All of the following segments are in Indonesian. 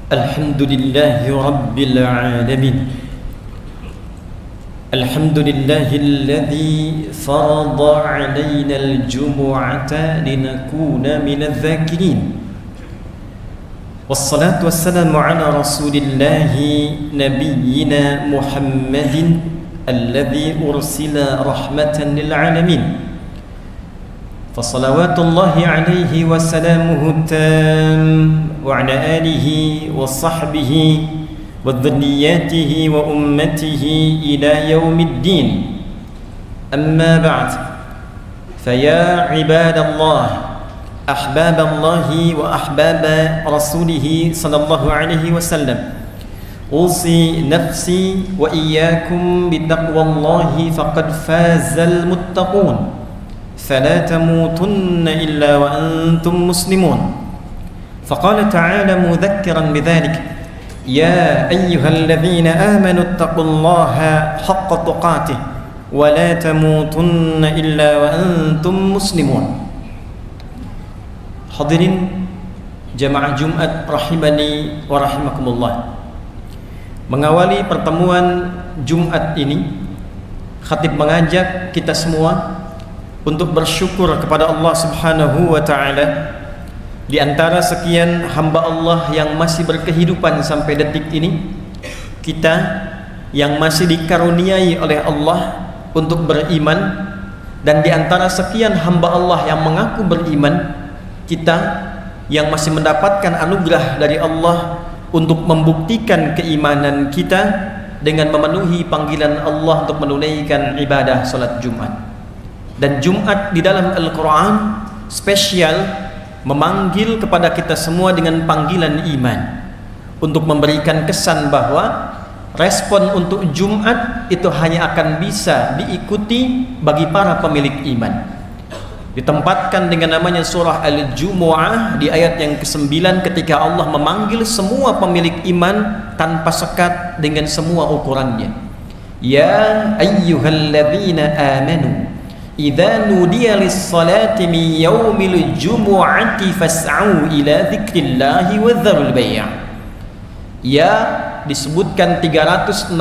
Alhamdulillahi Rabbil Alamin. Alhamdulillahilladzi farada alaina al-jumu'ata linakuna minadh dhakirin. Wassalatu wassalamu ala rasulillahi nabiyyina Muhammadin alladzi ursila rahmatan lil alamin. Fassalawatullahi alaihi wa salamuhu tam wa ala alihi wa sahbihi wa dhurriyyatihi wa ummatihi ila yaumiddin. Amma ba'd. Faya ibadallah, ahbaballahi wa ahbaba rasulih sallallahu alaihi wasallam. Usi nafsi wa iyyakum bittaqwallahi faqad fazal muttaqun. فلا تموتن إلا وأنتم مسلمون. فقال تعالى مذكرا بذلك: يا أيها الذين آمنوا اتقوا الله حق تقاته ولا تموتن إلا وأنتم مسلمون. Hadirin jamaah Jumat rahimani wa rahimakumullah. Mengawali pertemuan Jumat ini, khatib mengajak kita semua untuk bersyukur kepada Allah Subhanahu wa ta'ala. Di antara sekian hamba Allah yang masih berkehidupan sampai detik ini, kita yang masih dikaruniai oleh Allah untuk beriman, dan di antara sekian hamba Allah yang mengaku beriman, kita yang masih mendapatkan anugerah dari Allah untuk membuktikan keimanan kita dengan memenuhi panggilan Allah untuk menunaikan ibadah salat Jumat. Dan Jumat di dalam Al-Quran spesial memanggil kepada kita semua dengan panggilan iman, untuk memberikan kesan bahwa respon untuk Jumat itu hanya akan bisa diikuti bagi para pemilik iman. Ditempatkan dengan namanya surah Al-Jumu'ah di ayat yang ke-9 ketika Allah memanggil semua pemilik iman tanpa sekat dengan semua ukurannya. Ya ayyuhalladzina amanu idza nudiya lis-salati min yaumil jumu'ati fas'au ila dzikrillahi wa dzarul bai'. Ya disebutkan 361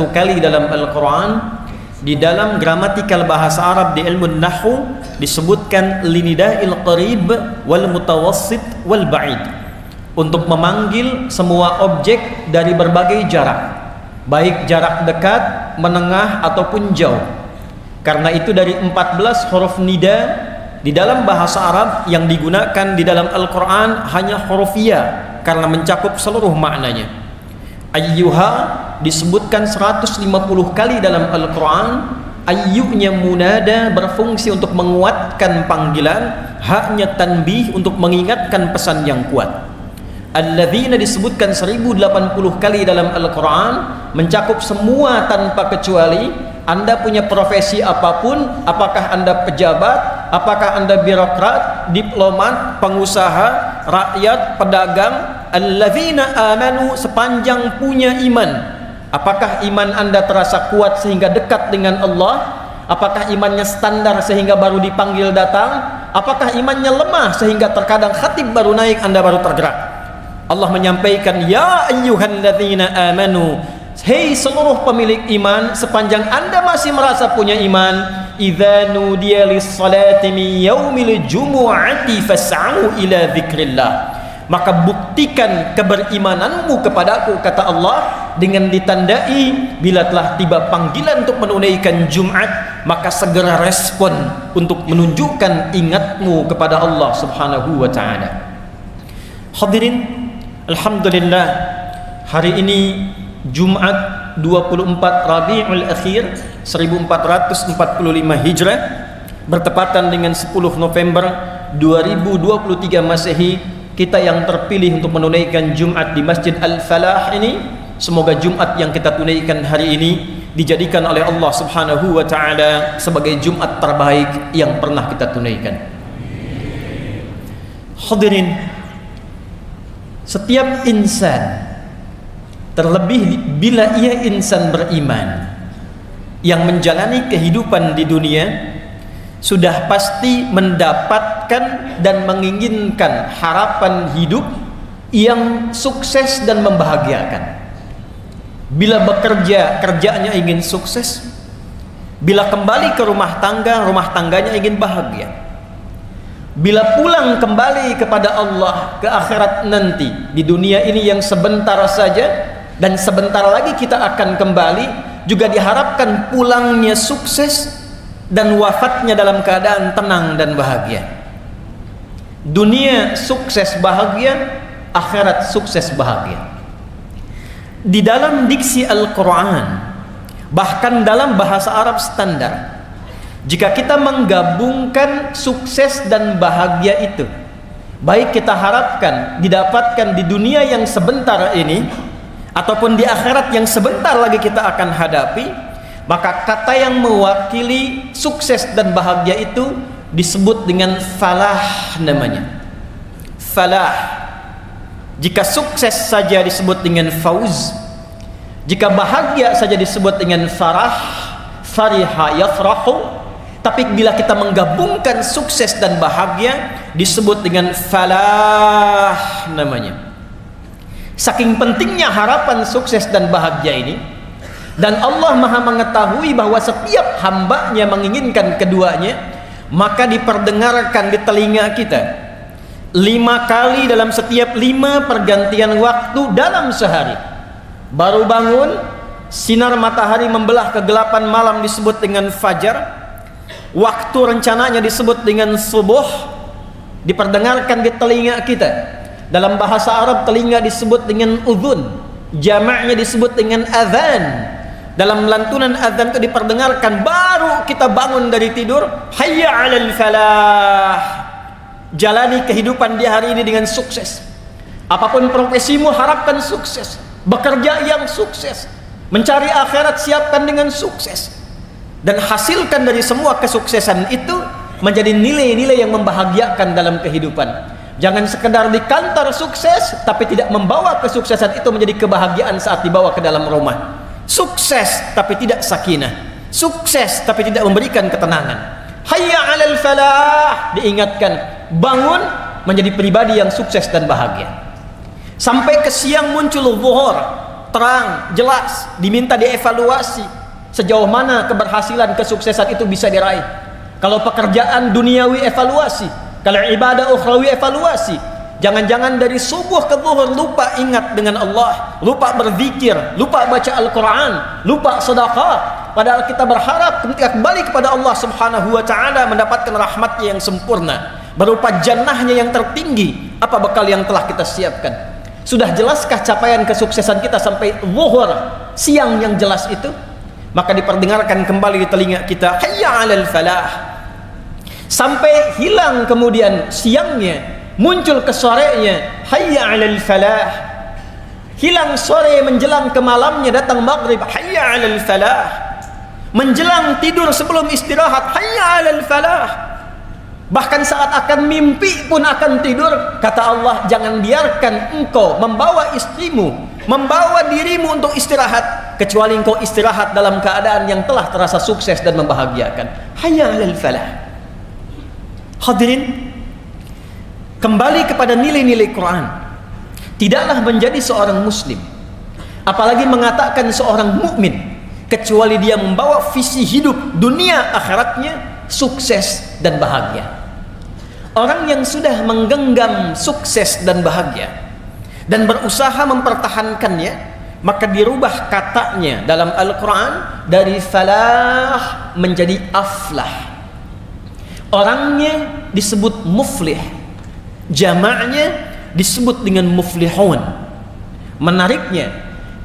kali dalam Al-Quran. Di dalam gramatikal bahasa Arab di ilmu nahwu disebutkan linida'il qarib wal mutawassit wal ba'id, untuk memanggil semua objek dari berbagai jarak, baik jarak dekat, menengah ataupun jauh. Karena itu dari 14 huruf nida di dalam bahasa Arab yang digunakan di dalam Al-Quran hanya huruf ya, karena mencakup seluruh maknanya. Ayyuha disebutkan 150 kali dalam Al-Quran. Ayyunya munada berfungsi untuk menguatkan panggilan, haknya tanbih untuk mengingatkan pesan yang kuat. Alladzina disebutkan 1080 kali dalam Al-Quran, mencakup semua tanpa kecuali. Anda punya profesi apapun, apakah Anda pejabat, apakah Anda birokrat, diplomat, pengusaha, rakyat, pedagang, alladzina amanu, sepanjang punya iman. Apakah iman Anda terasa kuat sehingga dekat dengan Allah? Apakah imannya standar sehingga baru dipanggil datang? Apakah imannya lemah sehingga terkadang khatib baru naik Anda baru tergerak? Allah menyampaikan, ya ayyuhalladzina amanu, hei seluruh pemilik iman, sepanjang Anda masih merasa punya iman, idza nudiya lis-salati min yaumil jumu'ati fas'au ila dzikrillah, maka buktikan keberimananmu kepadaku, kata Allah, dengan ditandai bila telah tiba panggilan untuk menunaikan Jumat, maka segera respon untuk menunjukkan ingatmu kepada Allah Subhanahu wa ta'ala. Hadirin, alhamdulillah, hari ini Jumat 24 Rabiul Akhir 1445 Hijrah, bertepatan dengan 10 November 2023 Masehi. Kita yang terpilih untuk menunaikan Jumat di Masjid Al-Falah ini, semoga Jumat yang kita tunaikan hari ini dijadikan oleh Allah Subhanahu wa ta'ala sebagai Jumat terbaik yang pernah kita tunaikan. Hadirin, setiap insan, terlebih bila ia insan beriman yang menjalani kehidupan di dunia, sudah pasti mendapatkan dan menginginkan harapan hidup yang sukses dan membahagiakan. Bila bekerja, kerjaannya ingin sukses. Bila kembali ke rumah tangganya ingin bahagia. Bila pulang kembali kepada Allah ke akhirat nanti, di dunia ini yang sebentar saja dan sebentar lagi kita akan kembali, juga diharapkan pulangnya sukses dan wafatnya dalam keadaan tenang dan bahagia. Dunia sukses bahagia, akhirat sukses bahagia. Di dalam diksi Al-Quran, bahkan dalam bahasa Arab standar, jika kita menggabungkan sukses dan bahagia itu, baik kita harapkan didapatkan di dunia yang sebentar ini ataupun di akhirat yang sebentar lagi kita akan hadapi, maka kata yang mewakili sukses dan bahagia itu disebut dengan falah namanya. Falah. Jika sukses saja disebut dengan fauz, jika bahagia saja disebut dengan farah, fariha yafrahu. Tapi bila kita menggabungkan sukses dan bahagia disebut dengan falah namanya. Saking pentingnya harapan sukses dan bahagia ini, dan Allah Maha mengetahui bahwa setiap hambanya menginginkan keduanya, maka diperdengarkan di telinga kita 5 kali dalam setiap 5 pergantian waktu dalam sehari. Baru bangun, sinar matahari membelah kegelapan malam disebut dengan fajar. Waktu rencananya disebut dengan subuh, diperdengarkan di telinga kita. Dalam bahasa Arab telinga disebut dengan udhun, jamaknya disebut dengan adhan. Dalam lantunan adhan itu diperdengarkan baru kita bangun dari tidur, hayya 'alal falah. Jalani kehidupan di hari ini dengan sukses. Apapun profesimu harapkan sukses. Bekerja yang sukses. Mencari akhirat siapkan dengan sukses. Dan hasilkan dari semua kesuksesan itu menjadi nilai-nilai yang membahagiakan dalam kehidupan. Jangan sekedar di kantor sukses tapi tidak membawa kesuksesan itu menjadi kebahagiaan saat dibawa ke dalam rumah. Sukses tapi tidak sakinah. Sukses tapi tidak memberikan ketenangan. Hayya 'alal falah, diingatkan, bangun menjadi pribadi yang sukses dan bahagia. Sampai ke siang muncul zuhur, terang, jelas, diminta dievaluasi sejauh mana keberhasilan kesuksesan itu bisa diraih. Kalau pekerjaan duniawi evaluasi, kalau ibadah ukhrawi evaluasi. Jangan-jangan dari subuh ke zuhur lupa ingat dengan Allah, lupa berzikir, lupa baca Al-Quran, lupa sedekah. Padahal kita berharap ketika kembali kepada Allah Subhanahu wa ta'ala mendapatkan rahmatnya yang sempurna berupa jannahnya yang tertinggi. Apa bekal yang telah kita siapkan? Sudah jelaskah capaian kesuksesan kita sampai zuhur, siang yang jelas itu? Maka diperdengarkan kembali di telinga kita, hayya 'alal falah. Sampai hilang kemudian siangnya, muncul ke sorenya, hayya 'alal falah. Hilang sore menjelang ke malamnya, datang maghrib, hayya 'alal falah. Menjelang tidur sebelum istirahat, hayya 'alal falah. Bahkan saat akan mimpi pun akan tidur, kata Allah, jangan biarkan engkau membawa istrimu, membawa dirimu untuk istirahat, kecuali engkau istirahat dalam keadaan yang telah terasa sukses dan membahagiakan. Hayya 'alal falah. Hadirin, kembali kepada nilai-nilai Quran. Tidaklah menjadi seorang muslim, apalagi mengatakan seorang mukmin, kecuali dia membawa visi hidup dunia akhiratnya sukses dan bahagia. Orang yang sudah menggenggam sukses dan bahagia dan berusaha mempertahankannya, maka dirubah katanya dalam Al-Quran dari falah menjadi aflah. Orangnya disebut muflih, jamaknya disebut dengan muflihun. Menariknya,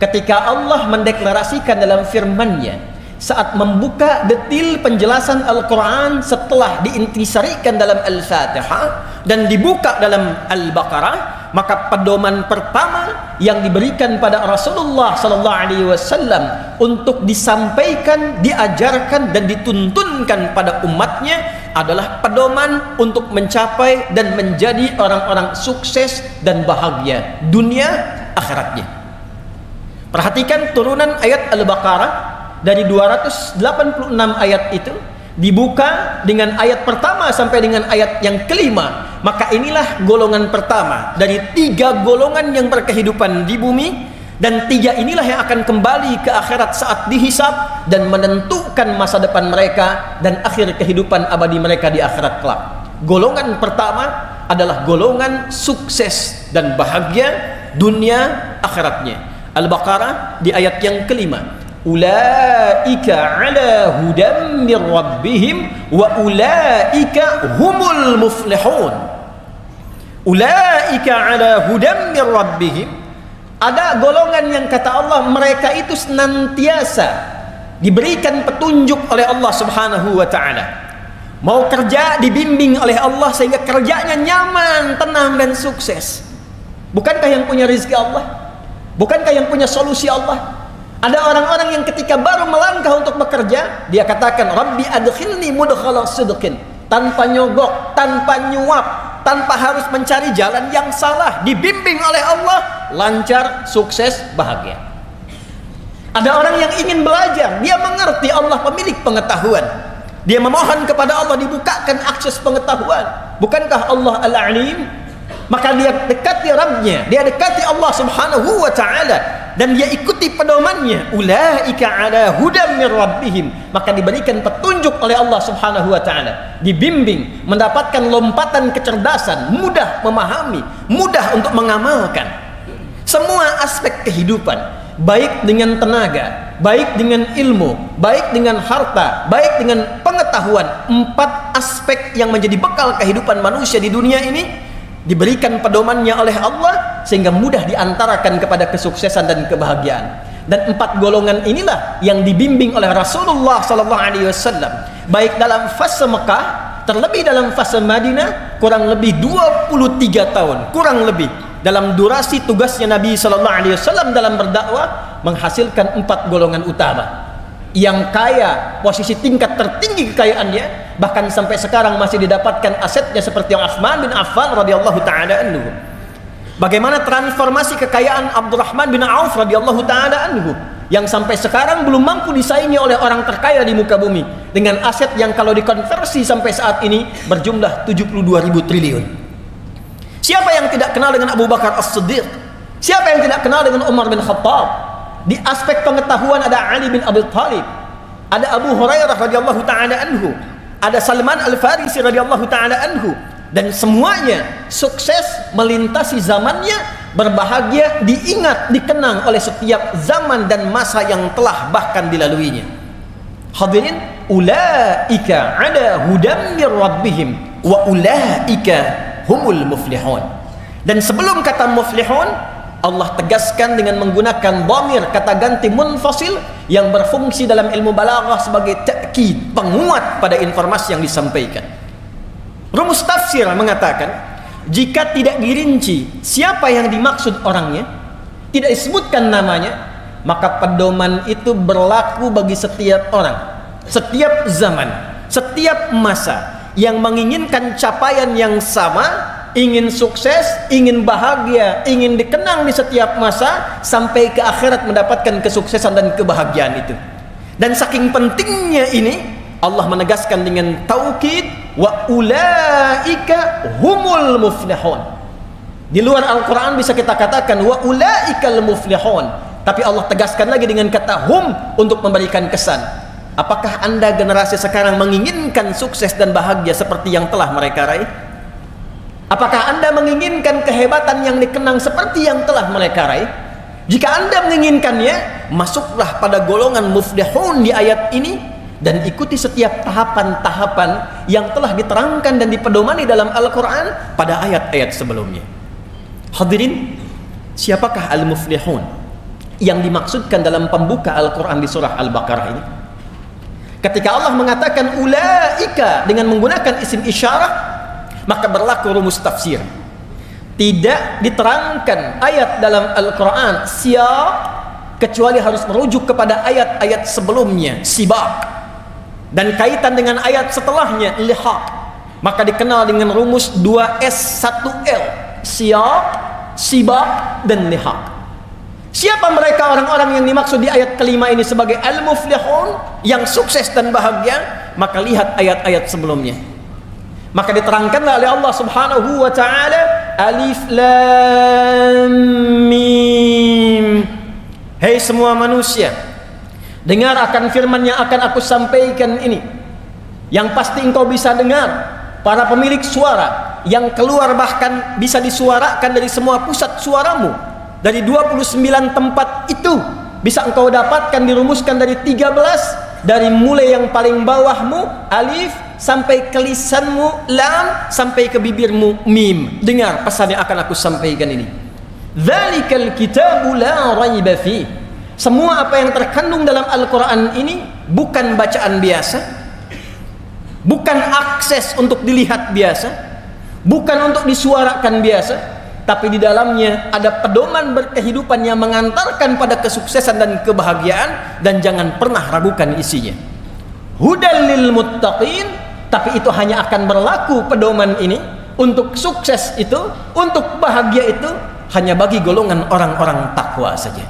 ketika Allah mendeklarasikan dalam firman-Nya saat membuka detil penjelasan Al-Quran setelah diintisarikan dalam Al-Fatihah dan dibuka dalam Al-Baqarah, maka pedoman pertama yang diberikan pada Rasulullah SAW untuk disampaikan, diajarkan dan dituntunkan pada umatnya adalah pedoman untuk mencapai dan menjadi orang-orang sukses dan bahagia dunia akhiratnya. Perhatikan turunan ayat Al-Baqarah. Dari 286 ayat itu dibuka dengan ayat pertama sampai dengan ayat yang kelima maka inilah golongan pertama dari 3 golongan yang berkehidupan di bumi, dan 3 inilah yang akan kembali ke akhirat saat dihisab dan menentukan masa depan mereka dan akhir kehidupan abadi mereka di akhirat kelak. Golongan pertama adalah golongan sukses dan bahagia dunia akhiratnya. Al-Baqarah di ayat yang kelima, ulaika ala hudam mir rabbihim wa ulaika humul muflihun. Ulaika ala hudam mir rabbihim, ada golongan yang kata Allah mereka itu senantiasa diberikan petunjuk oleh Allah Subhanahu wa taala. Mau kerja dibimbing oleh Allah sehingga kerjanya nyaman, tenang dan sukses. Bukankah yang punya rezeki Allah? Bukankah yang punya solusi Allah? Ada orang-orang yang ketika baru melangkah untuk bekerja, dia katakan, Rabbi adkhilni mudkhala sidqin, tanpa nyogok, tanpa nyuap, tanpa harus mencari jalan yang salah, dibimbing oleh Allah, lancar, sukses, bahagia. Ada orang yang ingin belajar, dia mengerti Allah pemilik pengetahuan, dia memohon kepada Allah dibukakan akses pengetahuan. Bukankah Allah Al-Alim? Maka dia dekati Rabbnya, dia dekati Allah Subhanahu wa ta'ala, dan dia ikuti pedomannya. Ulaika ala hudam mir rabbihim, maka diberikan petunjuk oleh Allah Subhanahu wa ta'ala, dibimbing, mendapatkan lompatan kecerdasan, mudah memahami, mudah untuk mengamalkan semua aspek kehidupan, baik dengan tenaga, baik dengan ilmu, baik dengan harta, baik dengan pengetahuan. 4 aspek yang menjadi bekal kehidupan manusia di dunia ini diberikan pedomannya oleh Allah sehingga mudah diantarakan kepada kesuksesan dan kebahagiaan. Dan 4 golongan inilah yang dibimbing oleh Rasulullah sallallahu alaihi wasallam, baik dalam fase Mekah, terlebih dalam fase Madinah, kurang lebih 23 tahun, kurang lebih dalam durasi tugasnya Nabi sallallahu alaihi wasallam dalam berdakwah, menghasilkan 4 golongan utama yang kaya, posisi tingkat tertinggi kekayaannya, bahkan sampai sekarang masih didapatkan asetnya seperti yang Utsman bin Affan radhiyallahu taala anhu. Bagaimana transformasi kekayaan Abdurrahman bin Auf radhiyallahu taala anhu yang sampai sekarang belum mampu disaingi oleh orang terkaya di muka bumi, dengan aset yang kalau dikonversi sampai saat ini berjumlah 72.000 triliun. Siapa yang tidak kenal dengan Abu Bakar As-Siddiq? Siapa yang tidak kenal dengan Umar bin Khattab? Di aspek pengetahuan ada Ali bin Abi Thalib, ada Abu Hurairah radhiyallahu taala anhu, ada Salman Al-Farisi radhiyallahu taala anhu, dan semuanya sukses melintasi zamannya, berbahagia, diingat, dikenang oleh setiap zaman dan masa yang telah bahkan dilaluinya. Hadirin, ulaika ala hudam mir rabbihim wa ulaika humul muflihun. Dan sebelum kata muflihun, Allah tegaskan dengan menggunakan dhamir, kata ganti munfasil yang berfungsi dalam ilmu balaghah sebagai ta'kid, penguat pada informasi yang disampaikan. Rumus tafsir mengatakan, jika tidak dirinci siapa yang dimaksud orangnya, tidak disebutkan namanya, maka pedoman itu berlaku bagi setiap orang, setiap zaman, setiap masa yang menginginkan capaian yang sama, ingin sukses, ingin bahagia, ingin dikenang di setiap masa sampai ke akhirat mendapatkan kesuksesan dan kebahagiaan itu. Dan saking pentingnya ini, Allah menegaskan dengan taukid, wa ulaika humul muflihun. Di luar Al-Quran bisa kita katakan wa ulaikal muflihun, tapi Allah tegaskan lagi dengan kata hum untuk memberikan kesan. Apakah Anda generasi sekarang menginginkan sukses dan bahagia seperti yang telah mereka raih? Apakah Anda menginginkan kehebatan yang dikenang seperti yang telah mereka raih? Jika Anda menginginkannya, masuklah pada golongan muflihun di ayat ini dan ikuti setiap tahapan-tahapan yang telah diterangkan dan dipedomani dalam Al-Quran pada ayat-ayat sebelumnya. Hadirin, siapakah al-muflihun yang dimaksudkan dalam pembuka Al-Quran di surah Al-Baqarah ini? Ketika Allah mengatakan ulaika dengan menggunakan isim isyarah, maka berlaku rumus tafsir. Tidak diterangkan ayat dalam Al-Quran siyaq kecuali harus merujuk kepada ayat-ayat sebelumnya, sibaq, dan kaitan dengan ayat setelahnya, lihaq. Maka dikenal dengan rumus 2S 1L, siyaq, sibaq, dan lihaq. Siapa mereka orang-orang yang dimaksud di ayat kelima ini sebagai al-muflihun, yang sukses dan bahagia? Maka lihat ayat-ayat sebelumnya. Maka diterangkanlah oleh Allah Subhanahu wa taala, Alif Lam Mim. Hei semua manusia, dengar akan firman yang akan aku sampaikan ini. Yang pasti engkau bisa dengar, para pemilik suara yang keluar bahkan bisa disuarakan dari semua pusat suaramu. Dari 29 tempat itu bisa engkau dapatkan, dirumuskan dari 13, dari mulai yang paling bawahmu alif sampai ke lisanmu lam, sampai ke bibirmu mim. Dengar pesan yang akan aku sampaikan ini. Dzalikal kitabu la raiba fi. Semua apa yang terkandung dalam Al-Qur'an ini bukan bacaan biasa, bukan akses untuk dilihat biasa, bukan untuk disuarakan biasa, tapi di dalamnya ada pedoman berkehidupan yang mengantarkan pada kesuksesan dan kebahagiaan, dan jangan pernah ragukan isinya. Hudal lil muttaqin, tapi itu hanya akan berlaku pedoman ini untuk sukses itu, untuk bahagia itu hanya bagi golongan orang-orang takwa saja.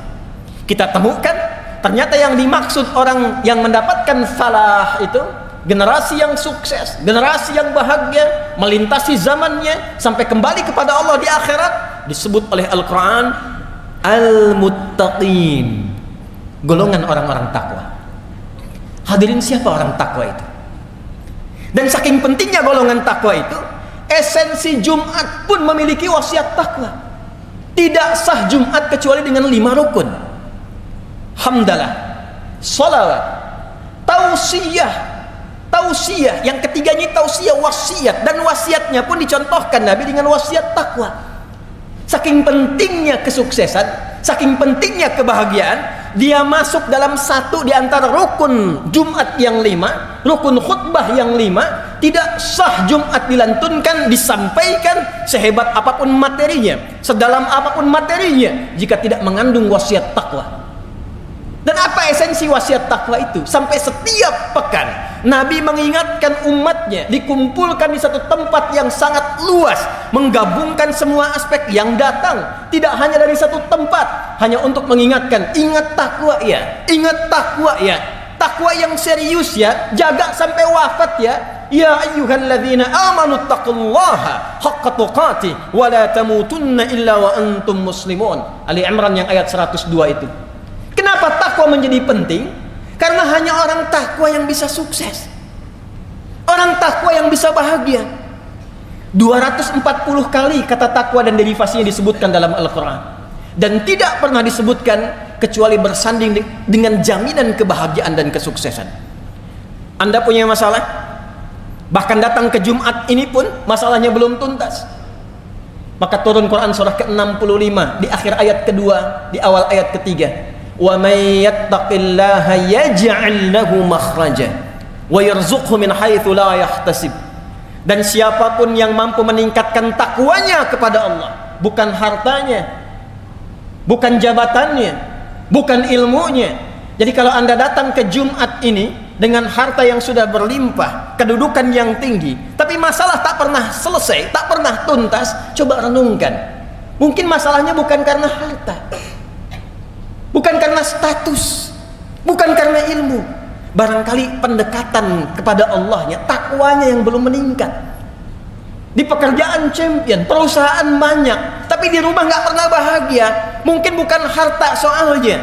Kita temukan ternyata yang dimaksud orang yang mendapatkan falah itu generasi yang sukses, generasi yang bahagia, melintasi zamannya sampai kembali kepada Allah di akhirat, disebut oleh Al-Quran Al-Muttaqin, golongan orang-orang takwa. Hadirin, siapa orang takwa itu? Dan saking pentingnya golongan takwa itu, esensi Jumat pun memiliki wasiat takwa. Tidak sah Jumat kecuali dengan 5 rukun: hamdalah, salawat, tausiyah. Tausiah, yang ketiganya tausiah wasiat, dan wasiatnya pun dicontohkan Nabi dengan wasiat takwa. Saking pentingnya kesuksesan, saking pentingnya kebahagiaan, dia masuk dalam satu di antara rukun Jumat yang 5, rukun khutbah yang 5. Tidak sah Jumat dilantunkan, disampaikan sehebat apapun materinya, sedalam apapun materinya, jika tidak mengandung wasiat takwa. Dan apa esensi wasiat takwa itu? Sampai setiap pekan Nabi mengingatkan umatnya, dikumpulkan di satu tempat yang sangat luas, menggabungkan semua aspek yang datang, tidak hanya dari satu tempat, hanya untuk mengingatkan, ingat takwa ya, ingat takwa ya, takwa yang serius ya, jaga sampai wafat ya. Ya ayyuhalladzina amanu taqullaha haqqa tuqatih wa la tamutunna illa wa antum muslimun. Ali Imran yang ayat 102 itu. Kenapa takwa menjadi penting? Karena hanya orang takwa yang bisa sukses, orang takwa yang bisa bahagia. 240 kali kata takwa dan derivasinya disebutkan dalam Al-Quran, dan tidak pernah disebutkan kecuali bersanding dengan jaminan kebahagiaan dan kesuksesan. Anda punya masalah, bahkan datang ke Jumat ini pun masalahnya belum tuntas, maka turun Quran surah ke-65 di akhir ayat kedua, di awal ayat ketiga. Wa may yattaqillaha yaj'al lahu makhraja wa yarzuqhu min haitsu la yahtasib. Dan siapapun yang mampu meningkatkan takwanya kepada Allah, bukan hartanya, bukan jabatannya, bukan ilmunya. Jadi kalau Anda datang ke Jumat ini dengan harta yang sudah berlimpah, kedudukan yang tinggi, tapi masalah tak pernah selesai, tak pernah tuntas, coba renungkan. Mungkin masalahnya bukan karena harta, bukan karena status, bukan karena ilmu. Barangkali pendekatan kepada Allahnya, takwanya yang belum meningkat. Di pekerjaan champion, perusahaan banyak, tapi di rumah nggak pernah bahagia. Mungkin bukan harta soalnya,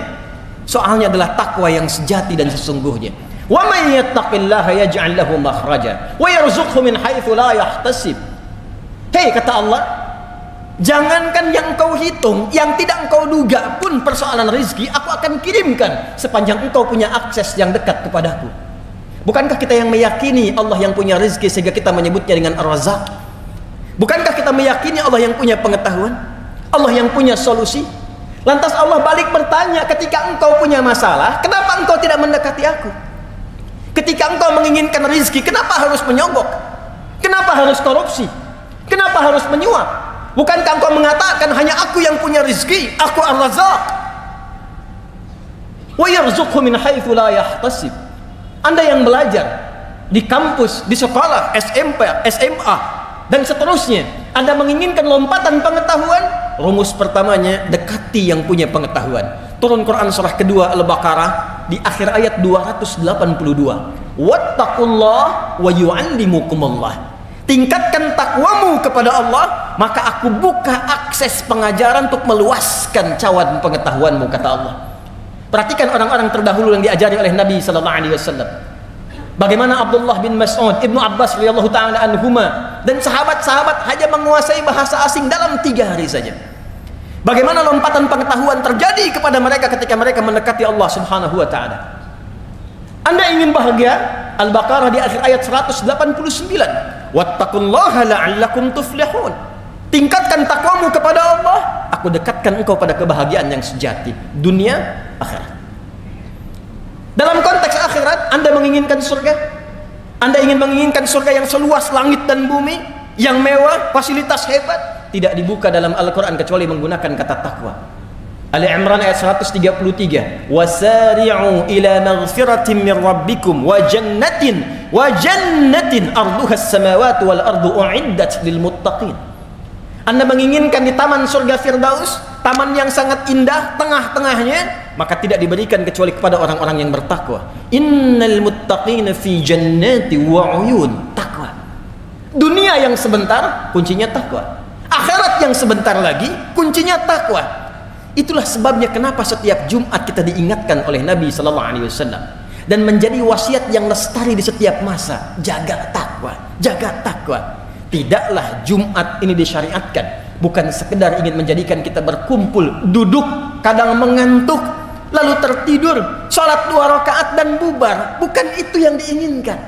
soalnya adalah takwa yang sejati dan sesungguhnya. Wa may yattaqillaha yaj'al lahu makhraja wa yarzuqhu min haitsu la yahtasib. Hei, kata Allah, jangankan yang kau hitung, yang tidak engkau duga pun persoalan rezeki aku akan kirimkan sepanjang engkau punya akses yang dekat kepadaku. Bukankah kita yang meyakini Allah yang punya rezeki sehingga kita menyebutnya dengan Ar-Razzaq? Bukankah kita meyakini Allah yang punya pengetahuan, Allah yang punya solusi? Lantas Allah balik bertanya, ketika engkau punya masalah, kenapa engkau tidak mendekati aku? Ketika engkau menginginkan rezeki, kenapa harus menyogok? Kenapa harus korupsi? Kenapa harus menyuap? Bukankah engkau mengatakan hanya aku yang punya rezeki, aku Ar-Razzaq? Wa yarzuqhu min haitsu la yahtasib. Anda yang belajar di kampus, di sekolah, SMP, SMA dan seterusnya, Anda menginginkan lompatan pengetahuan, rumus pertamanya dekati yang punya pengetahuan. Turun Quran surah kedua Al-Baqarah di akhir ayat 282. Wattaqullah wa yu'allimukumullah. Tingkatkan takwamu kepada Allah, maka aku buka akses pengajaran untuk meluaskan cawan pengetahuanmu, kata Allah. Perhatikan orang-orang terdahulu yang diajari oleh Nabi sallallahu alaihi wasallam. Bagaimana Abdullah bin Mas'ud, Ibnu Abbas radhiyallahu taala anhuma, dan sahabat-sahabat hanya menguasai bahasa asing dalam 3 hari saja. Bagaimana lompatan pengetahuan terjadi kepada mereka ketika mereka mendekati Allah Subhanahu wa taala. Anda ingin bahagia? Al-Baqarah di akhir ayat 189. Wattaqullaha la'allakum tuflihun. Tingkatkan takwamu kepada Allah, aku dekatkan engkau pada kebahagiaan yang sejati, dunia, akhirat. Dalam konteks akhirat, Anda menginginkan surga? Anda ingin menginginkan surga yang seluas langit dan bumi, yang mewah, fasilitas hebat? Tidak dibuka dalam Al-Quran kecuali menggunakan kata takwa. Ali Imran ayat 133. Wasari'u ila maghfiratin min rabbikum wa jannatin arduha as-samawati wal ardu u'iddat lil muttaqin. Anda menginginkan di taman surga Firdaus, taman yang sangat indah, tengah-tengahnya, maka tidak diberikan kecuali kepada orang-orang yang bertakwa. Innal muttaqina fi jannati wa uyun. Takwa. Dunia yang sebentar, kuncinya takwa. Akhirat yang sebentar lagi, kuncinya takwa. Itulah sebabnya kenapa setiap Jumat kita diingatkan oleh Nabi sallallahu alaihi wasallam dan menjadi wasiat yang lestari di setiap masa. Jaga takwa, jaga takwa. Tidaklah Jumat ini disyariatkan bukan sekedar ingin menjadikan kita berkumpul, duduk, kadang mengantuk, lalu tertidur, sholat 2 rakaat dan bubar. Bukan itu yang diinginkan.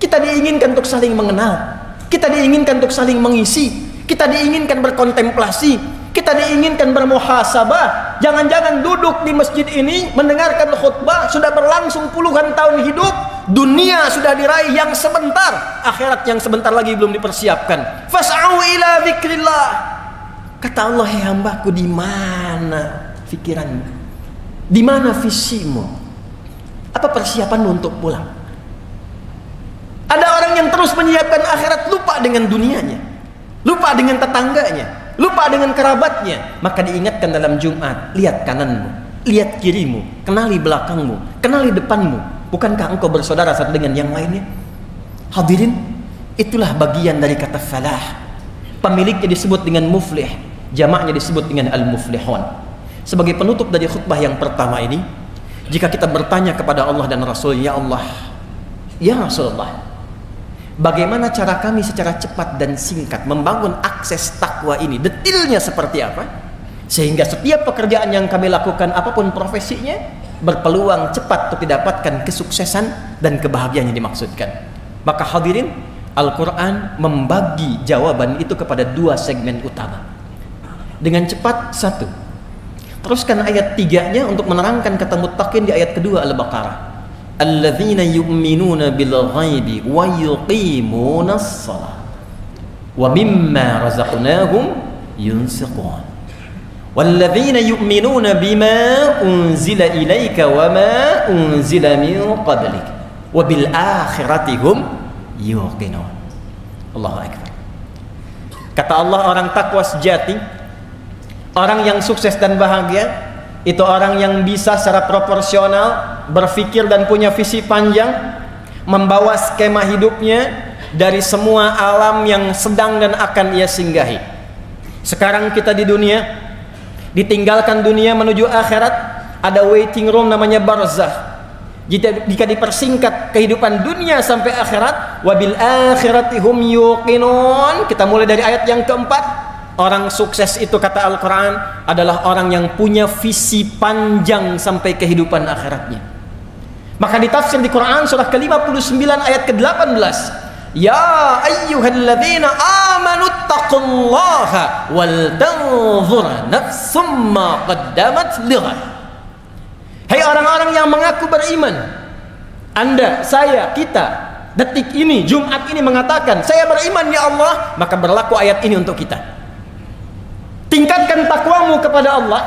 Kita diinginkan untuk saling mengenal, kita diinginkan untuk saling mengisi, kita diinginkan berkontemplasi, kita diinginkan bermuhasabah. Jangan-jangan duduk di masjid ini mendengarkan khutbah sudah berlangsung puluhan tahun hidup, dunia sudah diraih yang sebentar, akhirat yang sebentar lagi belum dipersiapkan. Fas'au ila dzikrillah. Kata Allah, "Hai hambaku, di mana pikiranmu? Di mana visimu? Apa persiapanmu untuk pulang?" Ada orang yang terus menyiapkan akhirat, lupa dengan dunianya, lupa dengan tetangganya, lupa dengan kerabatnya. Maka diingatkan dalam Jumat, lihat kananmu, lihat kirimu, kenali belakangmu, kenali depanmu. Bukankah engkau bersaudara satu dengan yang lainnya? Hadirin, itulah bagian dari kata falah. Pemiliknya disebut dengan muflih, jamaknya disebut dengan al-muflihun. Sebagai penutup dari khutbah yang pertama ini, jika kita bertanya kepada Allah dan Rasul, ya Allah, ya Rasulullah, bagaimana cara kami secara cepat dan singkat membangun akses takwa ini? Detailnya seperti apa? Sehingga setiap pekerjaan yang kami lakukan, apapun profesinya, berpeluang cepat untuk didapatkan kesuksesan dan kebahagiaan yang dimaksudkan. Maka hadirin, Al-Quran membagi jawaban itu kepada 2 segmen utama. Dengan cepat, 1. Teruskan ayat 3-nya untuk menerangkan kata muttaqin di ayat kedua Al-Baqarah. Alladzina yu'minuna bil ghaibi wa yuqimuna as-salah wa mimma razaqnahum yunfiqun. Walladzina yu'minuna bima unzila ilaika wa ma unzila min qablik wa bil akhirati hum yuqinun. Allahu akbar. Kata Allah, orang takwa sejati, orang yang sukses dan bahagia, itu orang yang bisa secara proporsional berpikir dan punya visi panjang, membawa skema hidupnya dari semua alam yang sedang dan akan ia singgahi. Sekarang kita di dunia, ditinggalkan dunia menuju akhirat, ada waiting room namanya barzakh. Jika dipersingkat kehidupan dunia sampai akhirat, wabil akhirati hum yuqinun. Kita mulai dari ayat yang keempat. Orang sukses itu, kata Al-Quran, adalah orang yang punya visi panjang sampai kehidupan akhiratnya. Maka ditafsir di Quran surah ke-59 ayat ke-18, ya ayyuhalladzina amanu taqullaha wal tanzur nafsum ma qaddamat lighad. Hai orang-orang yang mengaku beriman, Anda, saya, kita, detik ini, Jumat ini mengatakan saya beriman ya Allah, maka berlaku ayat ini untuk kita. Tingkatkan takwamu kepada Allah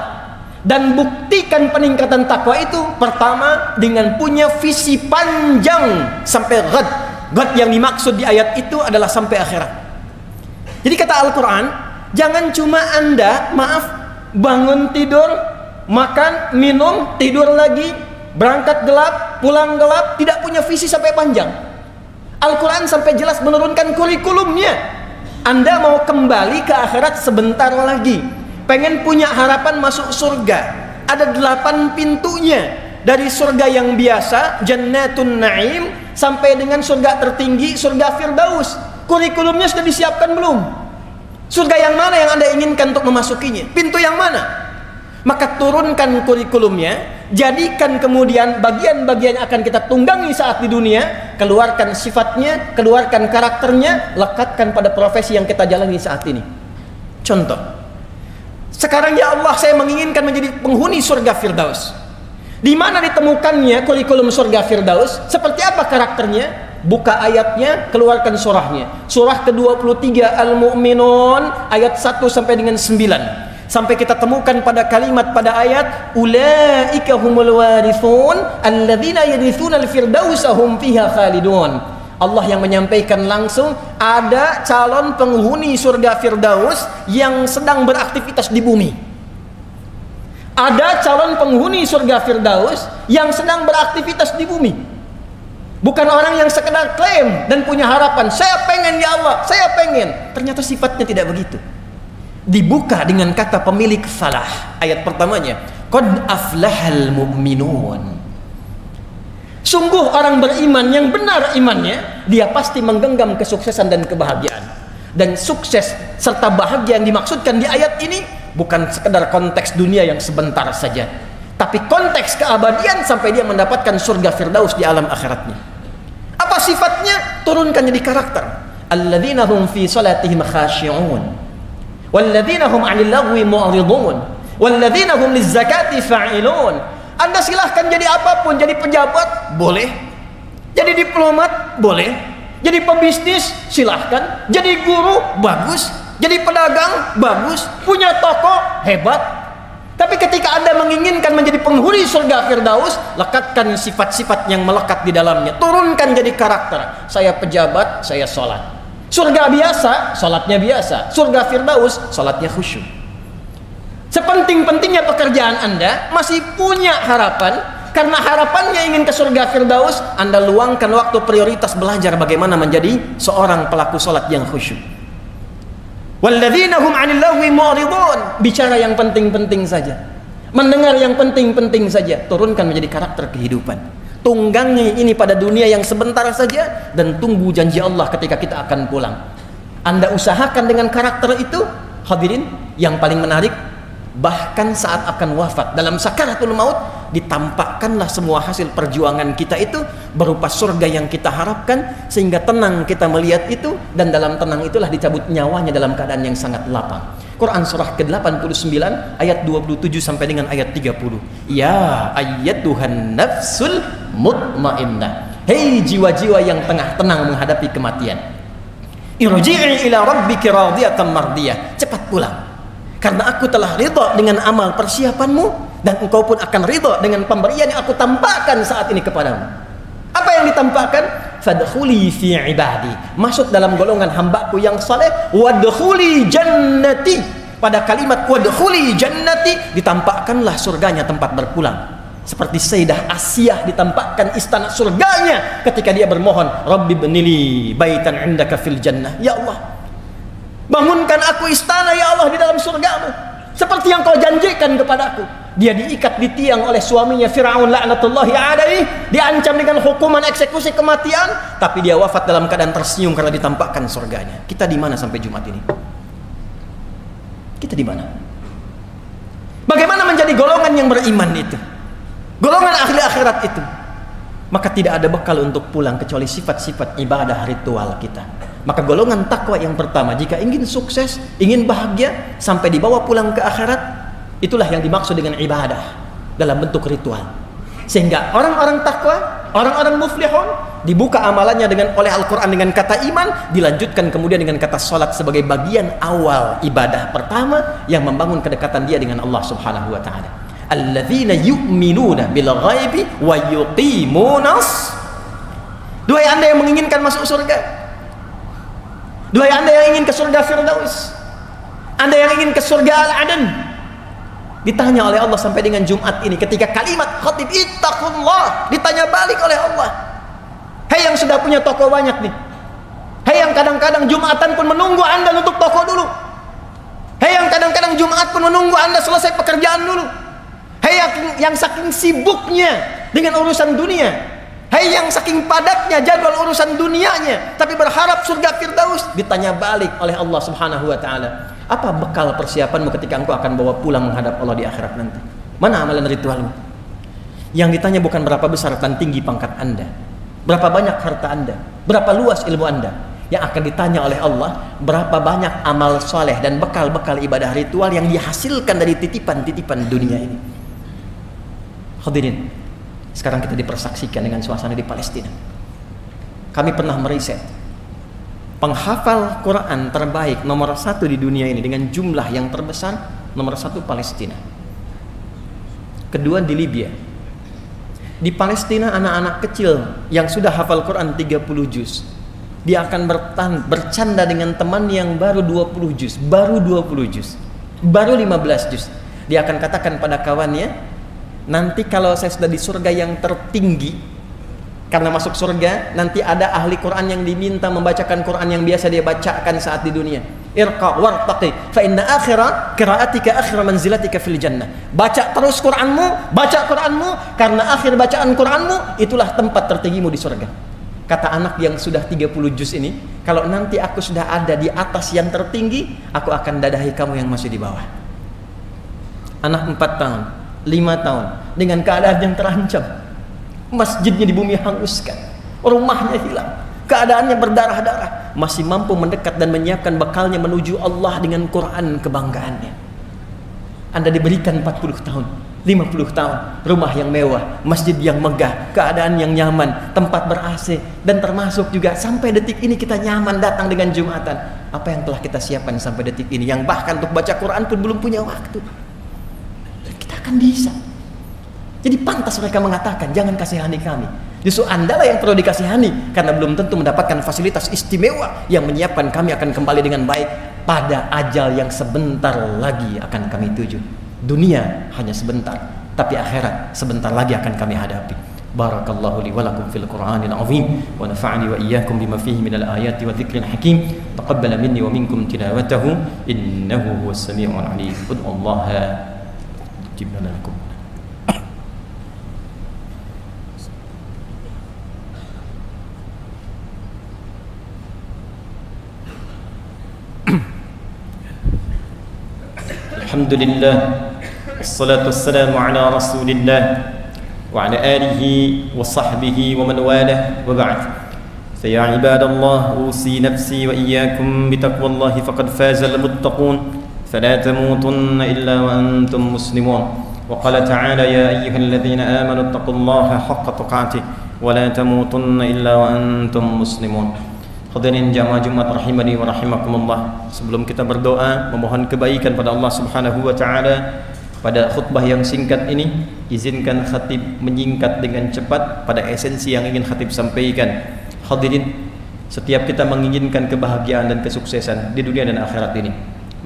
dan buktikan peningkatan takwa itu pertama dengan punya visi panjang sampai ghad. Ghad yang dimaksud di ayat itu adalah sampai akhirat. Jadi kata Al-Quran, jangan cuma Anda, bangun tidur, makan, minum, tidur lagi, berangkat gelap, pulang gelap, tidak punya visi sampai panjang. Al-Quran sampai jelas menurunkan kurikulumnya. Anda mau kembali ke akhirat sebentar lagi, pengen punya harapan masuk surga, ada 8 pintunya. Dari surga yang biasa, Jannatun Na'im, sampai dengan surga tertinggi, surga Firdaus. Kurikulumnya sudah disiapkan belum? Surga yang mana yang Anda inginkan untuk memasukinya? Pintu yang mana? Maka turunkan kurikulumnya, jadikan kemudian bagian-bagian yang akan kita tunggangi saat di dunia, keluarkan sifatnya, keluarkan karakternya, lekatkan pada profesi yang kita jalani saat ini. Contoh, sekarang ya Allah, saya menginginkan menjadi penghuni surga Firdaus. Di mana ditemukannya kurikulum surga Firdaus? Seperti apa karakternya? Buka ayatnya, keluarkan surahnya. Surah ke-23 Al-Mu'minun ayat 1 sampai dengan 9. Sampai kita temukan pada kalimat pada ayat ulaika humul warithun alladzina yarithuna al-firdausa hum fiha khalidun. Allah yang menyampaikan langsung ada calon penghuni surga Firdaus yang sedang beraktivitas di bumi. Ada calon penghuni surga Firdaus yang sedang beraktivitas di bumi. Bukan orang yang sekedar klaim dan punya harapan, saya pengen ya Allah, saya pengen. Ternyata sifatnya tidak begitu. Dibuka dengan kata pemilik falah. Ayat pertamanya, qad aflahal mu'minun. Sungguh orang beriman yang benar imannya, dia pasti menggenggam kesuksesan dan kebahagiaan. Dan sukses serta bahagia yang dimaksudkan di ayat ini bukan sekedar konteks dunia yang sebentar saja, tapi konteks keabadian sampai dia mendapatkan surga Firdaus di alam akhiratnya. Apa sifatnya? Turunkan jadi karakter. Alladzina hum fi salatihim khashi'un, walladzina hum 'anil lagwi mu'ridun, walladzina hum lizzakati fa'ilun. Anda silahkan jadi apapun, jadi pejabat boleh, jadi diplomat boleh, jadi pebisnis silahkan, jadi guru bagus, jadi pedagang bagus, punya toko hebat. Tapi ketika Anda menginginkan menjadi penghuni surga Firdaus, lekatkan sifat-sifat yang melekat di dalamnya. Turunkan jadi karakter. Saya pejabat, saya sholat. Surga biasa, sholatnya biasa. Surga Firdaus, sholatnya khusyuk. Sepenting-pentingnya pekerjaan Anda, masih punya harapan. Karena harapannya ingin ke surga Firdaus, Anda luangkan waktu prioritas belajar bagaimana menjadi seorang pelaku sholat yang khusyuk. Walladzina hum 'anil lagwi mu'ridun. Bicara yang penting-penting saja, mendengar yang penting-penting saja. Turunkan menjadi karakter kehidupan. Tunggangi ini pada dunia yang sebentar saja, dan tunggu janji Allah ketika kita akan pulang. Anda usahakan dengan karakter itu. Hadirin, yang paling menarik, bahkan saat akan wafat, dalam sakaratul maut, ditampakkanlah semua hasil perjuangan kita itu berupa surga yang kita harapkan, sehingga tenang kita melihat itu, dan dalam tenang itulah dicabut nyawanya dalam keadaan yang sangat lapang. Quran surah ke-89 ayat 27 sampai dengan ayat 30. Ya ayyatuhan nafsul mutmainnah, hei jiwa-jiwa yang tengah tenang menghadapi kematian, irji'i ila rabbiki radiyatan mardiyah, cepat pulang, karena aku telah ridha dengan amal persiapanmu, dan engkau pun akan ridha dengan pemberian yang aku tampakkan saat ini kepadamu. Apa yang ditampakkan? Fadkhuli fi ibadi, masuk dalam golongan hambaku yang saleh. Wadkhuli jannati, pada kalimat wadkhuli jannati ditampakkanlah surganya tempat berpulang. Seperti Sayyidah Asiyah ditampakkan istana surganya ketika dia bermohon, Rabbi bnili baitan indaka fil jannah. Ya Allah, bangunkan aku istana ya Allah di dalam surgamu, seperti yang kau janjikan kepadaku. Dia diikat di tiang oleh suaminya Fir'aun laknatullahi alaihi, diancam dengan hukuman eksekusi kematian, tapi dia wafat dalam keadaan tersenyum karena ditampakkan surganya. Kita di mana sampai Jumat ini? Kita di mana? Bagaimana menjadi golongan yang beriman itu? Golongan ahli akhirat itu? Maka tidak ada bekal untuk pulang kecuali sifat-sifat ibadah ritual kita. Maka golongan takwa yang pertama, jika ingin sukses, ingin bahagia, sampai dibawa pulang ke akhirat, itulah yang dimaksud dengan ibadah dalam bentuk ritual. Sehingga orang-orang takwa, orang-orang muflihun, dibuka amalannya oleh Al-Quran dengan kata iman, dilanjutkan kemudian dengan kata salat sebagai bagian awal ibadah pertama yang membangun kedekatan dia dengan Allah Subhanahu wa taala. Alladzina yu'minuna bil ghaibi wa yuqimunas. Duhai Anda yang menginginkan masuk surga, duhai Anda yang ingin ke surga Firdaus, Anda yang ingin ke surga Al-Adan, ditanya oleh Allah sampai dengan Jumat ini ketika kalimat khatib ittaqullah ditanya balik oleh Allah, Hei yang sudah punya toko banyak nih. Hei yang kadang-kadang Jumatan pun menunggu Anda nutup toko dulu. Hei yang kadang-kadang Jumat pun menunggu Anda selesai pekerjaan dulu. Hei yang saking sibuknya dengan urusan dunia. Hei yang saking padatnya jadwal urusan dunianya, tapi berharap surga Firdaus. Ditanya balik oleh Allah Subhanahu wa taala, apa bekal persiapanmu ketika engkau akan bawa pulang menghadap Allah di akhirat nanti? Mana amalan ritualmu? Yang ditanya bukan berapa besar dan tinggi pangkat Anda, berapa banyak harta Anda, berapa luas ilmu Anda. Yang akan ditanya oleh Allah, berapa banyak amal soleh dan bekal-bekal ibadah ritual yang dihasilkan dari titipan-titipan dunia ini. Hadirin, sekarang kita dipersaksikan dengan suasana di Palestina. Kami pernah meriset penghafal Quran terbaik nomor 1 di dunia ini dengan jumlah yang terbesar, nomor 1 Palestina, kedua di Libya. Di Palestina anak-anak kecil yang sudah hafal Quran 30 juz, dia akan bercanda dengan teman yang baru 20 juz, baru 20 juz, baru 15 juz. Dia akan katakan pada kawannya, nanti kalau saya sudah di surga yang tertinggi, karena masuk surga nanti ada ahli Quran yang diminta membacakan Quran yang biasa dia bacakan saat di dunia. Irqa wartaqi fa inna akhira qiraatika akhira manzilatika fil jannah. Baca terus Quranmu, baca Quranmu, karena akhir bacaan Quranmu itulah tempat tertinggimu di surga. Kata anak yang sudah 30 juz ini, kalau nanti aku sudah ada di atas yang tertinggi, aku akan dadahi kamu yang masih di bawah. Anak 4 tahun, 5 tahun, dengan keadaan yang terancam, masjidnya di bumi hanguskan, rumahnya hilang, keadaannya berdarah-darah, masih mampu mendekat dan menyiapkan bekalnya menuju Allah dengan Quran kebanggaannya. Anda diberikan 40 tahun, 50 tahun, rumah yang mewah, masjid yang megah, keadaan yang nyaman, tempat ber-AC, dan termasuk juga sampai detik ini kita nyaman datang dengan Jumatan. Apa yang telah kita siapkan sampai detik ini, yang bahkan untuk baca Quran pun belum punya waktu. Dan kita akan bisa. Jadi pantas mereka mengatakan, jangan kasihani kami. Justru Anda lah yang perlu dikasihani, karena belum tentu mendapatkan fasilitas istimewa yang menyiapkan kami akan kembali dengan baik pada ajal yang sebentar lagi akan kami tuju. Dunia hanya sebentar, tapi akhirat sebentar lagi akan kami hadapi. Barakallahu li wa lakum fil Qur'anil azim wa nafa'ani wa iyyakum bima fihi minal ayati wa dzikril hakim. Taqabbala minni wa minkum tilawatahu innahu huwas samiul alim. Ud'ullaha jibna lakum. Alhamdulillah, wassalatu wassalamu ala rasulillah wa ala alihi wa sahbihi wa man walah, wa ba'd. Fa ya ibadallah, usi nafsi wa iyyakum bitaqwallahi faqad fazal muttaqun, fala tamutunna illa wa antum muslimun. Wa qala ta'ala ya ayyuhalladzina amanu taqullaha haqqa tuqatih wa la tamutunna illa wa antum muslimun. Hadirin jamaah Jumat rahimani wa rahimakumullah. Sebelum kita berdoa memohon kebaikan pada Allah Subhanahu wa taala, pada khutbah yang singkat ini izinkan khatib menyingkat dengan cepat pada esensi yang ingin khatib sampaikan. Hadirin, setiap kita menginginkan kebahagiaan dan kesuksesan di dunia dan akhirat ini,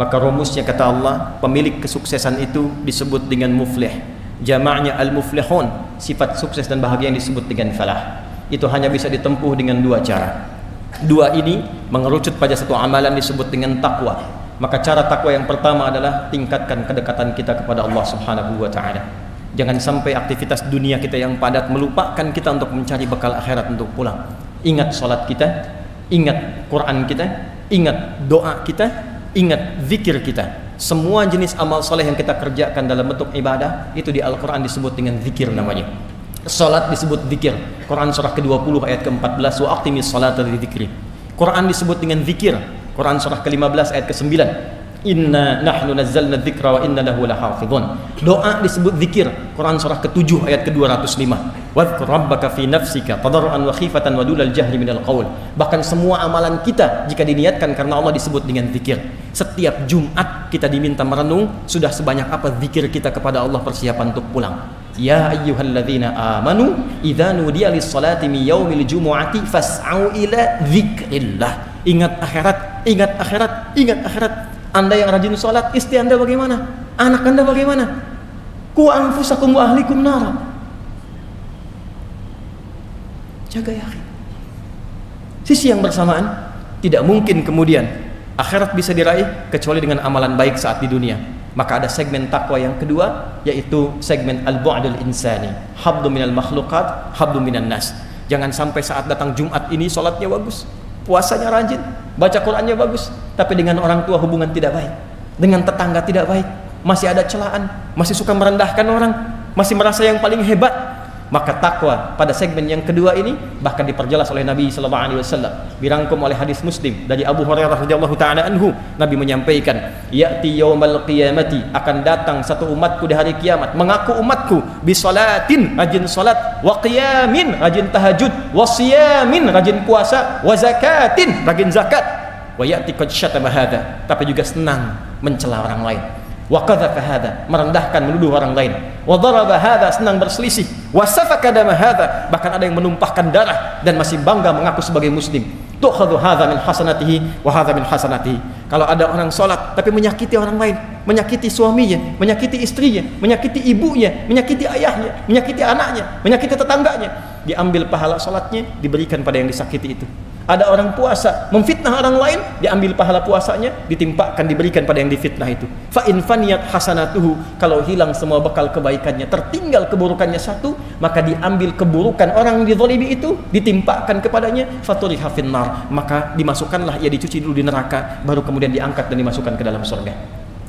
maka rumusnya kata Allah, pemilik kesuksesan itu disebut dengan muflih. Jamaknya al-muflihun, sifat sukses dan bahagia yang disebut dengan falah. Itu hanya bisa ditempuh dengan 2 cara. 2 ini mengerucut pada satu amalan disebut dengan takwa. Maka cara takwa yang pertama adalah tingkatkan kedekatan kita kepada Allah Subhanahu wa taala. Jangan sampai aktivitas dunia kita yang padat melupakan kita untuk mencari bekal akhirat untuk pulang. Ingat salat kita, ingat Quran kita, ingat doa kita, ingat zikir kita. Semua jenis amal soleh yang kita kerjakan dalam bentuk ibadah itu di Al-Quran disebut dengan zikir namanya. Salat disebut zikir. Quran surah ke-20 ayat ke-14, wa aqimis salata lidzikri. Quran disebut dengan zikir. Quran surah ke-15 ayat ke-9, inna nahnu nazzalna dzikra wa inna lahu lahafizun. Doa disebut zikir. Quran surah ke-7 ayat ke-205, wadhkur rabbaka fi nafsika tadarruan wa khifatan wa dunal jahri minal qaul. Bahkan semua amalan kita jika diniatkan karena Allah disebut dengan zikir. Setiap Jumat kita diminta merenung sudah sebanyak apa zikir kita kepada Allah persiapan untuk pulang. Ya ayyuhalladzina amanu idza nudiya lis-salati min yaumil jumu'ati fas'au ila dzikrillah. Ingat akhirat, ingat akhirat, ingat akhirat. Anda yang rajin salat, istri Anda bagaimana? Anak Anda bagaimana? Qu anfusakum wa ahlikum nara. Jaga ya akhi. sisi yang bersamaan tidak mungkin kemudian akhirat bisa diraih kecuali dengan amalan baik saat di dunia. Maka ada segmen takwa yang kedua, yaitu segmen al-bu'dul insani, habdu minal makhluqat, habdu minan nas. Jangan sampai saat datang Jumat ini sholatnya bagus, puasanya rajin, baca Qurannya bagus, tapi dengan orang tua hubungan tidak baik, dengan tetangga tidak baik, masih ada celaan, masih suka merendahkan orang, masih merasa yang paling hebat. Maka takwa pada segmen yang kedua ini bahkan diperjelas oleh Nabi sallallahu alaihi wasallam, dirangkum oleh hadis Muslim dari Abu Hurairah radhiyallahu taala anhu. Nabi menyampaikan, ya'ti yaumal qiyamati, akan datang satu umatku di hari kiamat mengaku umatku bi salatin, rajin salat, wa qiyamin, rajin tahajud, wa siyamin, rajin puasa, wa zakatin, rajin zakat, wa ya'ti qad syatama hadza, tapi juga senang mencela orang lain, wa qadhafa hadza, merendahkan, menuduh orang lain, wa daraba hadza, senang berselisih, wa safaka dama hadza, bahkan ada yang menumpahkan darah dan masih bangga mengaku sebagai muslim. Tu'khadhu hadza min hasanatihi wa hadza min hasanatihi. Kalau ada orang salat tapi menyakiti orang lain, menyakiti suaminya, menyakiti istrinya, menyakiti ibunya, menyakiti ayahnya, menyakiti anaknya, menyakiti tetangganya, diambil pahala salatnya diberikan pada yang disakiti itu. Ada orang puasa memfitnah orang lain, diambil pahala puasanya ditimpakan, diberikan pada yang difitnah itu. Fa in faniyat hasanatuhu, kalau hilang semua bekal kebaikannya, tertinggal keburukannya satu, maka diambil keburukan orang yang dizalimi itu ditimpakan kepadanya, faturiha finnar, maka dimasukkanlah ia, dicuci dulu di neraka, baru kemudian diangkat dan dimasukkan ke dalam surga.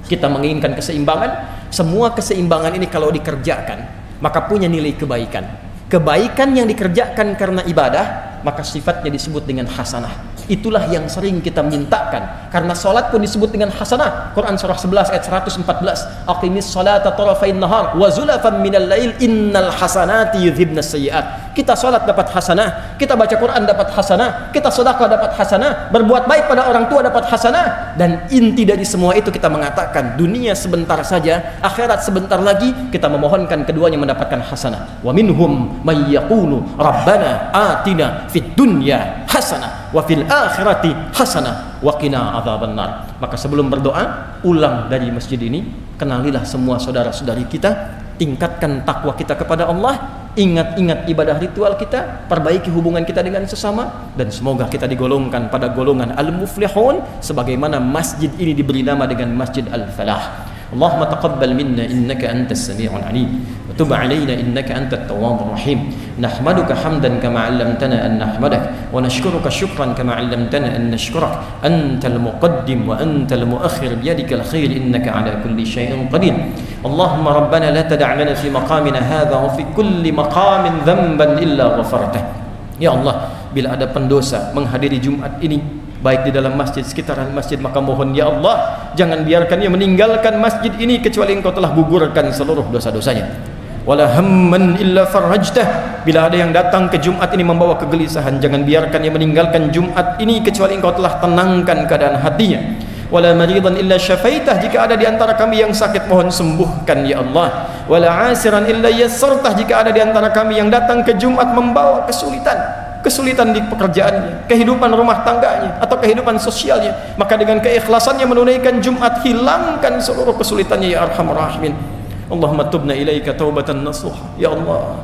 Kita menginginkan keseimbangan. Semua keseimbangan ini kalau dikerjakan maka punya nilai kebaikan. Kebaikan yang dikerjakan karena ibadah, maka sifatnya disebut dengan hasanah. Itulah yang sering kita mintakan. Karena salat pun disebut dengan hasanah. Quran surah 11 ayat 114. Aqimis salata tarafain nahar wa zulafan minal lail innal hasanati yudhibnas sayyi'at. Kita salat dapat hasanah, kita baca Quran dapat hasanah, kita sedekah dapat hasanah, berbuat baik pada orang tua dapat hasanah. Dan inti dari semua itu kita mengatakan dunia sebentar saja, akhirat sebentar lagi, kita memohonkan keduanya mendapatkan hasanah. Wa minhum may yaqulu rabbana atina fid dunya hasanah wa fil akhirati hasanah wa qina adzabannar. Maka sebelum berdoa, ulang dari masjid ini, kenalilah semua saudara-saudari kita, tingkatkan takwa kita kepada Allah, ingat-ingat ibadah ritual kita, perbaiki hubungan kita dengan sesama, dan semoga kita digolongkan pada golongan al-muflihun sebagaimana masjid ini diberi nama dengan Masjid Al-Falah. Allahumma taqabbal minna innaka antas sami'ul alim wa tub 'alaina innaka antat tawwabur rahim. Nahmaduka hamdan kama 'allamtana an nahmadak wa nashkuruka syukran kama 'allamtana an nashkurak. Antal muqaddim wa antal muakhir biyadikal khair innaka 'ala kulli syai'in qadir. Allahumma rabbana la tada' lana fi maqamina hadha wa fi kulli maqamin dhanban illa ghafartah. Ya Allah, bila ada pendosa menghadiri Jumat ini baik di dalam masjid, sekitaran masjid, maka mohon ya Allah, jangan biarkan ia meninggalkan masjid ini kecuali Engkau telah gugurkan seluruh dosa-dosanya. Wala hamman illa farajtah, bila ada yang datang ke Jumat ini membawa kegelisahan, jangan biarkan ia meninggalkan Jumat ini kecuali Engkau telah tenangkan keadaan hatinya. Wala maridan illa syafaitah, jika ada di antara kami yang sakit mohon sembuhkan ya Allah. Wala asiran illa yassartah, jika ada di antara kami yang datang ke Jumat membawa kesulitan di pekerjaannya, kehidupan rumah tangganya, atau kehidupan sosialnya, maka dengan keikhlasannya menunaikan Jumat, hilangkan seluruh kesulitannya ya arhamar rahimin. Allahumma tubna ilaika taubatan nasuha. Ya Allah,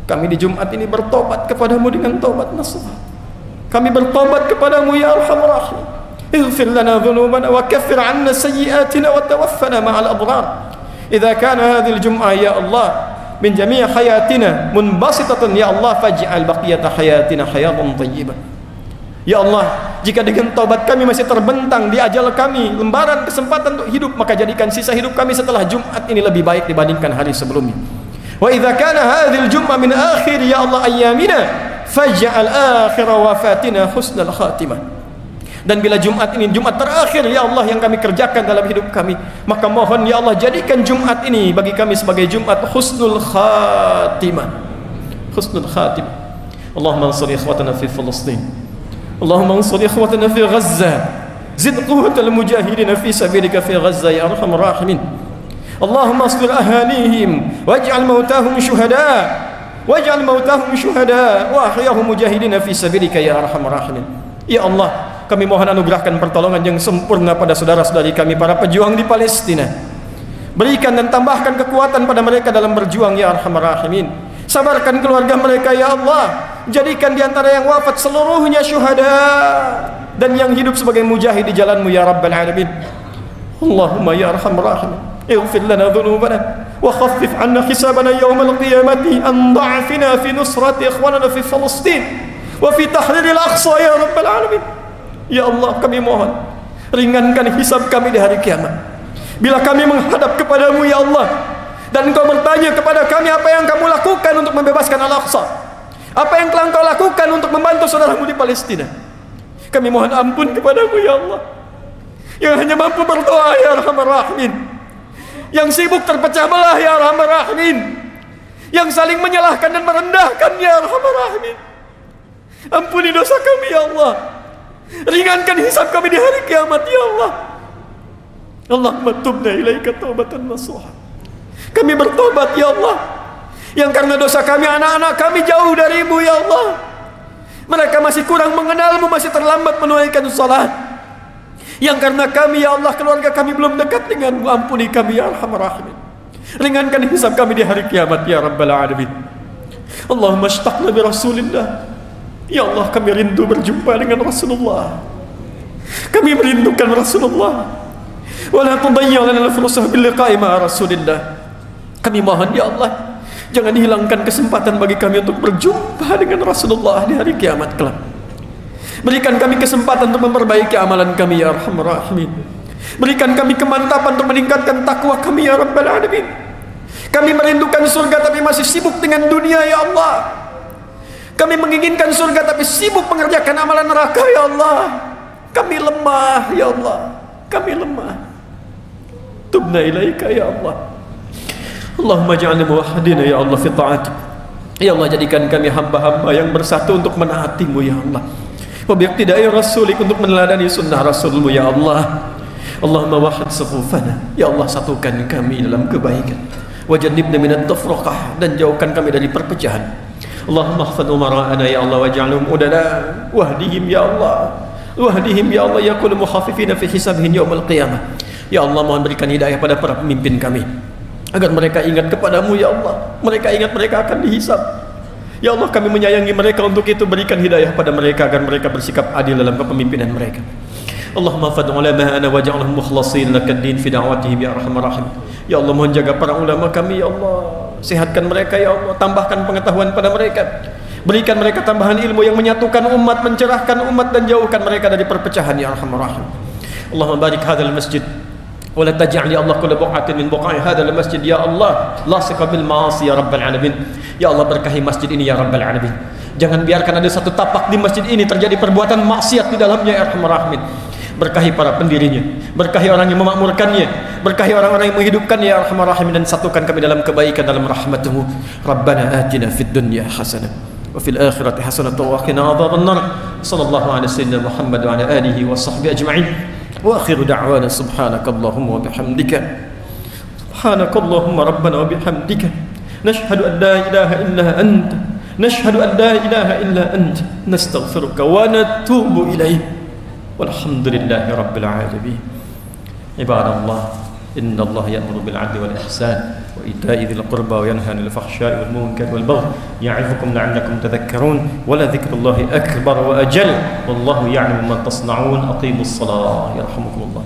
kami di Jumat ini bertobat kepadamu dengan taubat nasuha. Kami bertobat kepadamu ya arhamar rahimin. Ighfir lana dhunubana wa kaffir 'anna sayyi'atina wa tawaffana ma'al abrar. Idza kana hadhihi al-jum'ah ya Allah min jami' hayatina munbasitatan ya Allah, faj'al baqiyata hayatina hayatan thayyibah. Ya Allah, jika dengan taubat kami masih terbentang di ajal kami lembaran kesempatan untuk hidup, maka jadikan sisa hidup kami setelah Jumat ini lebih baik dibandingkan hari sebelumnya. Wa idza kana hadhil jum'ah min akhir ya Allah ayyamina, faj'al akhir wafatina husnal khatimah. Dan bila Jumat ini Jumat terakhir ya Allah yang kami kerjakan dalam hidup kami, maka mohon ya Allah jadikan Jumat ini bagi kami sebagai Jumat husnul khatimah. Husnul khatimah. Allahumma ansur ikhwatana fi Palestin. Allahumma ansur ikhwatana fi Gaza. Zid quwwatal mujahidin fi sabilika fi Gaza ya arhamar rahimin. Allahumma aslir ahalihim waj'al mautahum syuhada. Waj'al mautahum syuhada wa ahyahum mujahidin fi sabilika ya arhamar rahimin. Ya Allah, kami mohon anugerahkan pertolongan yang sempurna pada saudara-saudari kami para pejuang di Palestina. Berikan dan tambahkan kekuatan pada mereka dalam berjuang ya arhamar rahimin. Sabarkan keluarga mereka ya Allah. jadikan di antara yang wafat seluruhnya syuhada dan yang hidup sebagai mujahid di jalan-Mu ya Rabbal Alamin. Allahumma ya Arhamar Rahimin, ighfir lana dhunubana wa khaffif 'anna hisabana yawmal qiyamati an da'afina fi nusrati ikhwanana fi Palestin wa fi tahrir al-Aqsa ya Rabbal Alamin. Ya Allah, kami mohon ringankan hisab kami di hari kiamat. Bila kami menghadap kepadamu ya Allah, dan Engkau bertanya kepada kami apa yang kamu lakukan untuk membebaskan Al-Aqsa, apa yang telah Engkau lakukan untuk membantu saudaramu di Palestina, kami mohon ampun kepadamu ya Allah, yang hanya mampu berdoa ya Arhamar Rahimin, yang sibuk terpecah belah ya Arhamar Rahimin, yang saling menyalahkan dan merendahkan ya Arhamar Rahimin. Ampuni dosa kami ya Allah, ringankan hisab kami di hari kiamat ya Allah. Allahumma tubna ilaika taubatan nasuha. Kami bertobat ya Allah, yang karena dosa kami anak-anak kami jauh darimu ya Allah. Mereka masih kurang mengenalmu, masih terlambat menunaikan salat. Yang karena kami ya Allah, keluarga kami belum dekat denganmu. Ampuni kami ya Arhamar Rahimin, ringankan hisab kami di hari kiamat ya Rabbal Alamin. Allahumma ishtaqna bi Rasulillah. Ya Allah, kami rindu berjumpa dengan Rasulullah. Kami merindukan Rasulullah. Wala tudayyi' lana al-fursah bil liqa'i ma'a Rasulillah. Kami mohon ya Allah, jangan hilangkan kesempatan bagi kami untuk berjumpa dengan Rasulullah di hari kiamat kelak. Berikan kami kesempatan untuk memperbaiki amalan kami ya Arhamar Rahimin. Berikan kami kemantapan untuk meningkatkan takwa kami ya Rabbal Alamin. Kami merindukan surga tapi masih sibuk dengan dunia ya Allah. Kami menginginkan surga tapi sibuk mengerjakan amalan neraka ya Allah. Kami lemah ya Allah, kami lemah. Tubna ilaika ya Allah. Allahumma ja'alna muwahhidina ya Allah fi ta'atik. Ya Allah, jadikan kami hamba-hamba yang bersatu untuk menaati-Mu ya Allah. Wa biiqtida'i rasulik, untuk meneladani sunnah Rasul-Mu ya Allah. Allahumma wahhid sufufana. Ya Allah, satukan kami dalam kebaikan. Wa jannibna minat tafraqah, dan jauhkan kami dari perpecahan. Allahumma ihfadh umara'ana ya Allah, waj'alhum udala wahdihim ya Allah. Wahdihim ya Allah, yakunu mukhafifina fi hisabihim yaumil qiyamah. Ya Allah, mohon berikan hidayah pada para pemimpin kami, agar mereka ingat kepadamu ya Allah. Mereka ingat mereka akan dihisab. Ya Allah, kami menyayangi mereka, untuk itu berikan hidayah pada mereka agar mereka bersikap adil dalam kepemimpinan mereka. Allahumma fad ulama'ana waj'alhum mukhlasin lakad-din fi da'watihim ya Arhamar Rahim. Ya Allah, mohon jaga para ulama kami ya Allah. Sehatkan mereka ya Allah, tambahkan pengetahuan pada mereka. Berikan mereka tambahan ilmu yang menyatukan umat, mencerahkan umat, dan jauhkan mereka dari perpecahan ya Arhamar Rahim. Allahumma barik hadzal masjid wa la taj'al ya Allah kulla buqatin min buqa'i hadzal masjid ya Allah lasiqa bil ma'asi ya Rabbal Alamin. Ya Allah, berkahi masjid ini ya Rabbal Alamin. Jangan biarkan ada satu tapak di masjid ini terjadi perbuatan maksiat di dalamnya ya Arhamar Rahimin. Berkahi para pendirinya, berkahi orang yang memakmurkannya, berkahi orang-orang yang menghidupkannya ya Arhamar Rahimin, dan satukan kami dalam kebaikan dalam rahmat-Mu. Rabbana atina fid dunya hasanah wa fil akhirati hasanah wa qina adzaban nar. Sallallahu alaihi wasallam Muhammad wa ala alihi wa sahbihi ajma'in. Wa akhiru da'wana subhanakallahumma wa bihamdika, subhanakallahumma rabbana wa bihamdika, nashhadu an la ilaha illa anta, nashhadu an la ilaha illa anta, nastaghfiruka wa natubu ilaik. Walhamdulillahi rabbil alamin. Ibadallah, inna Allah ya'muru bil 'adli wal ihsan wa ita'i dzil qurba wa yanha 'anil fahsya'i wal munkari wal baghi ya'izukum la'allakum tadhakkarun. Wa la dzikrullahi akbar wa ajal. Wallahu ya'lamu ma tasna'un. Aqimus shalah yarhamukumullah.